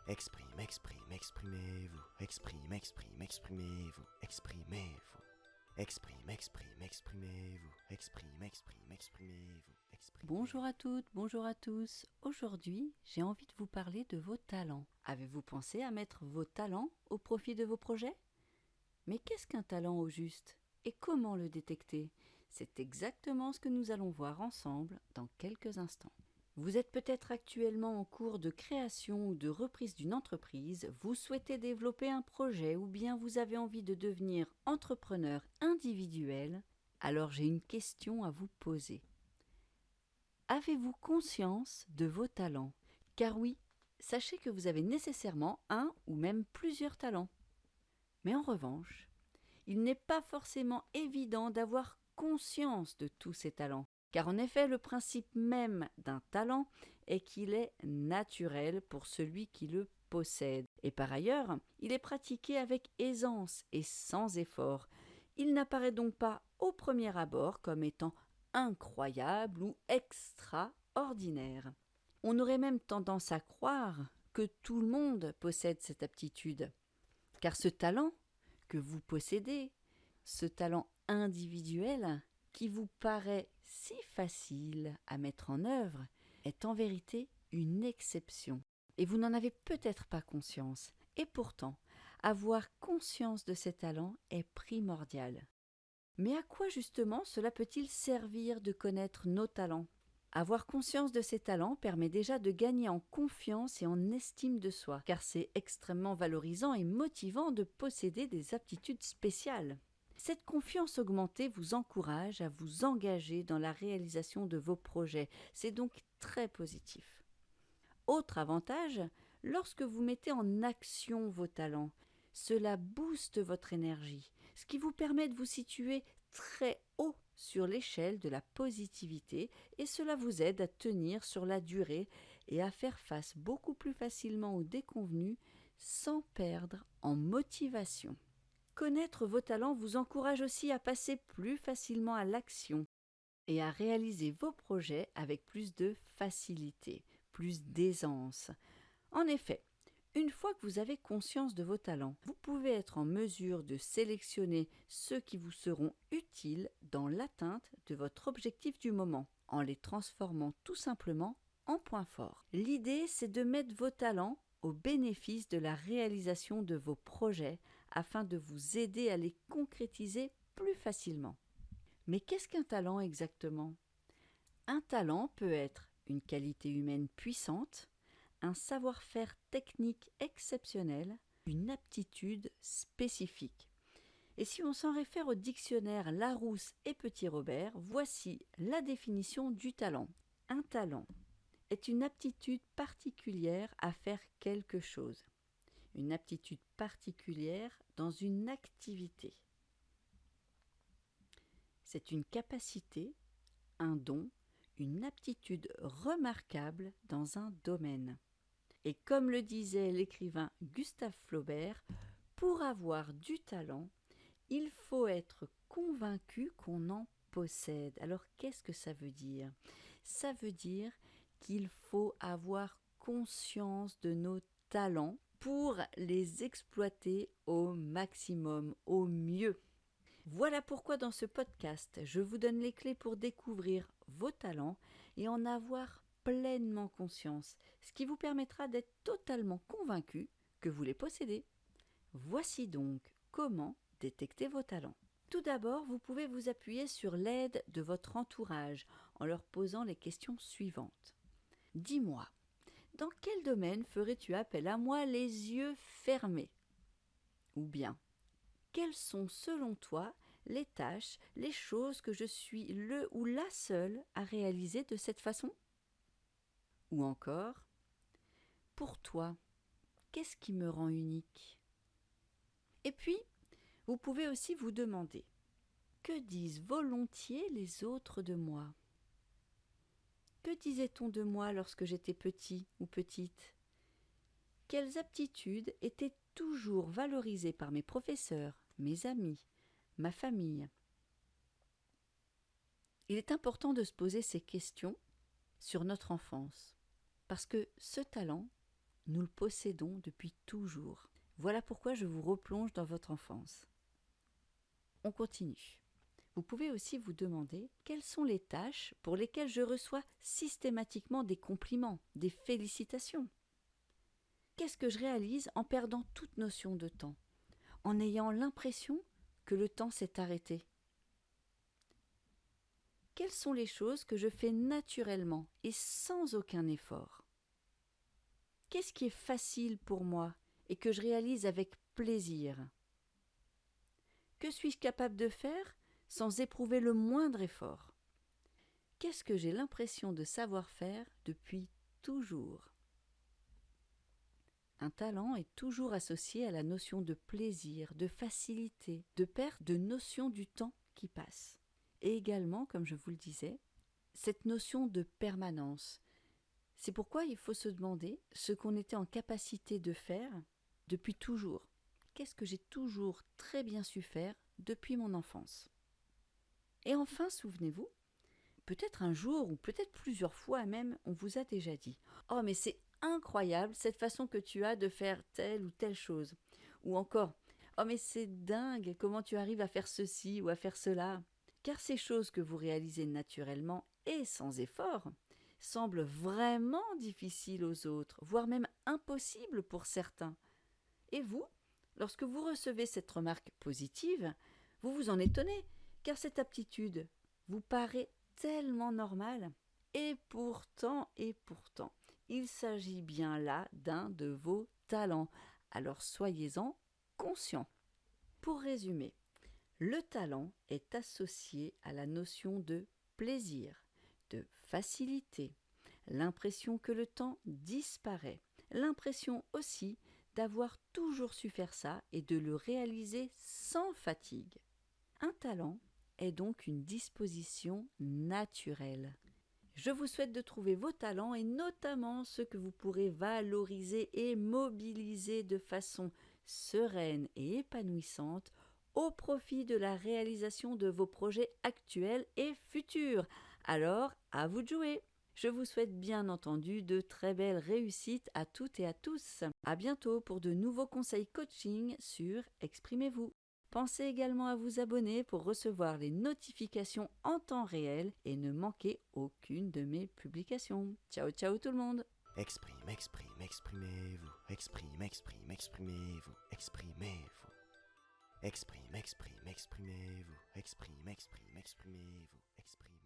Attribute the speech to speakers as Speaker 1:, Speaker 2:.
Speaker 1: Exprimez-vous. Exprimez-vous. Exprimez-vous.
Speaker 2: Bonjour à toutes, bonjour à tous. Aujourd'hui, j'ai envie de vous parler de vos talents. Avez-vous pensé à mettre vos talents au profit de vos projets ? Mais qu'est-ce qu'un talent au juste ? Et comment le détecter ? C'est exactement ce que nous allons voir ensemble dans quelques instants. Vous êtes peut-être actuellement en cours de création ou de reprise d'une entreprise, vous souhaitez développer un projet ou bien vous avez envie de devenir entrepreneur individuel, alors j'ai une question à vous poser. Avez-vous conscience de vos talents ? Car oui, sachez que vous avez nécessairement un ou même plusieurs talents. Mais en revanche, il n'est pas forcément évident d'avoir conscience de tous ces talents. Car en effet, le principe même d'un talent est qu'il est naturel pour celui qui le possède. Et par ailleurs, il est pratiqué avec aisance et sans effort. Il n'apparaît donc pas au premier abord comme étant incroyable ou extraordinaire. On aurait même tendance à croire que tout le monde possède cette aptitude. Car ce talent que vous possédez, ce talent individuel qui vous paraît si facile à mettre en œuvre, est en vérité une exception. Et vous n'en avez peut-être pas conscience. Et pourtant, avoir conscience de ces talents est primordial. Mais à quoi justement cela peut-il servir de connaître nos talents ? Avoir conscience de ses talents permet déjà de gagner en confiance et en estime de soi, car c'est extrêmement valorisant et motivant de posséder des aptitudes spéciales. Cette confiance augmentée vous encourage à vous engager dans la réalisation de vos projets. C'est donc très positif. Autre avantage, lorsque vous mettez en action vos talents, cela booste votre énergie, ce qui vous permet de vous situer très haut sur l'échelle de la positivité et cela vous aide à tenir sur la durée et à faire face beaucoup plus facilement aux déconvenus sans perdre en motivation. Connaître vos talents vous encourage aussi à passer plus facilement à l'action et à réaliser vos projets avec plus de facilité, plus d'aisance. En effet, une fois que vous avez conscience de vos talents, vous pouvez être en mesure de sélectionner ceux qui vous seront utiles dans l'atteinte de votre objectif du moment, en les transformant tout simplement en points forts. L'idée, c'est de mettre vos talents au bénéfice de la réalisation de vos projets afin de vous aider à les concrétiser plus facilement. Mais qu'est-ce qu'un talent exactement ? Un talent peut être une qualité humaine puissante, un savoir-faire technique exceptionnel, une aptitude spécifique. Et si on s'en réfère au dictionnaire Larousse et Petit Robert, voici la définition du talent. Un talent est une aptitude particulière à faire quelque chose. Une aptitude particulière dans une activité. C'est une capacité, un don, une aptitude remarquable dans un domaine. Et comme le disait l'écrivain Gustave Flaubert, pour avoir du talent, il faut être convaincu qu'on en possède. Alors qu'est-ce que ça veut dire ? Ça veut dire qu'il faut avoir conscience de nos talents pour les exploiter au maximum, au mieux. Voilà pourquoi dans ce podcast, je vous donne les clés pour découvrir vos talents et en avoir pleinement conscience, ce qui vous permettra d'être totalement convaincu que vous les possédez. Voici donc comment détecter vos talents. Tout d'abord, vous pouvez vous appuyer sur l'aide de votre entourage en leur posant les questions suivantes. Dis-moi, dans quel domaine ferais-tu appel à moi les yeux fermés ? Ou bien, quelles sont selon toi les tâches, les choses que je suis le ou la seule à réaliser de cette façon ? Ou encore, pour toi, qu'est-ce qui me rend unique ? Et puis, vous pouvez aussi vous demander, que disent volontiers les autres de moi ? Que disait-on de moi lorsque j'étais petit ou petite ? Quelles aptitudes étaient toujours valorisées par mes professeurs, mes amis, ma famille ? Il est important de se poser ces questions sur notre enfance, parce que ce talent nous le possédons depuis toujours. Voilà pourquoi je vous replonge dans votre enfance. On continue. Vous pouvez aussi vous demander quelles sont les tâches pour lesquelles je reçois systématiquement des compliments, des félicitations. Qu'est-ce que je réalise en perdant toute notion de temps, en ayant l'impression que le temps s'est arrêté? Quelles sont les choses que je fais naturellement et sans aucun effort? Qu'est-ce qui est facile pour moi et que je réalise avec plaisir? Que suis-je capable de faire sans éprouver le moindre effort? Qu'est-ce que j'ai l'impression de savoir faire depuis toujours? Un talent est toujours associé à la notion de plaisir, de facilité, de perte de notion du temps qui passe. Et également, comme je vous le disais, cette notion de permanence. C'est pourquoi il faut se demander ce qu'on était en capacité de faire depuis toujours. Qu'est-ce que j'ai toujours très bien su faire depuis mon enfance? Et enfin, souvenez-vous, peut-être un jour ou peut-être plusieurs fois même, on vous a déjà dit « Oh, mais c'est incroyable cette façon que tu as de faire telle ou telle chose » ou encore « Oh, mais c'est dingue comment tu arrives à faire ceci ou à faire cela » car ces choses que vous réalisez naturellement et sans effort semblent vraiment difficiles aux autres, voire même impossibles pour certains. Et vous, lorsque vous recevez cette remarque positive, vous vous en étonnez, car cette aptitude vous paraît tellement normale. Et pourtant, il s'agit bien là d'un de vos talents. Alors soyez-en conscients. Pour résumer, le talent est associé à la notion de plaisir, de facilité, l'impression que le temps disparaît, l'impression aussi d'avoir toujours su faire ça et de le réaliser sans fatigue. Un talent est donc une disposition naturelle. Je vous souhaite de trouver vos talents et notamment ceux que vous pourrez valoriser et mobiliser de façon sereine et épanouissante au profit de la réalisation de vos projets actuels et futurs. Alors, à vous de jouer! Je vous souhaite bien entendu de très belles réussites à toutes et à tous. À bientôt pour de nouveaux conseils coaching sur Exprimez-vous. Pensez également à vous abonner pour recevoir les notifications en temps réel et ne manquer aucune de mes publications. Ciao ciao tout le monde!
Speaker 1: Exprimez-vous. Exprimez-vous. Exprimez-vous. Exprimez-vous.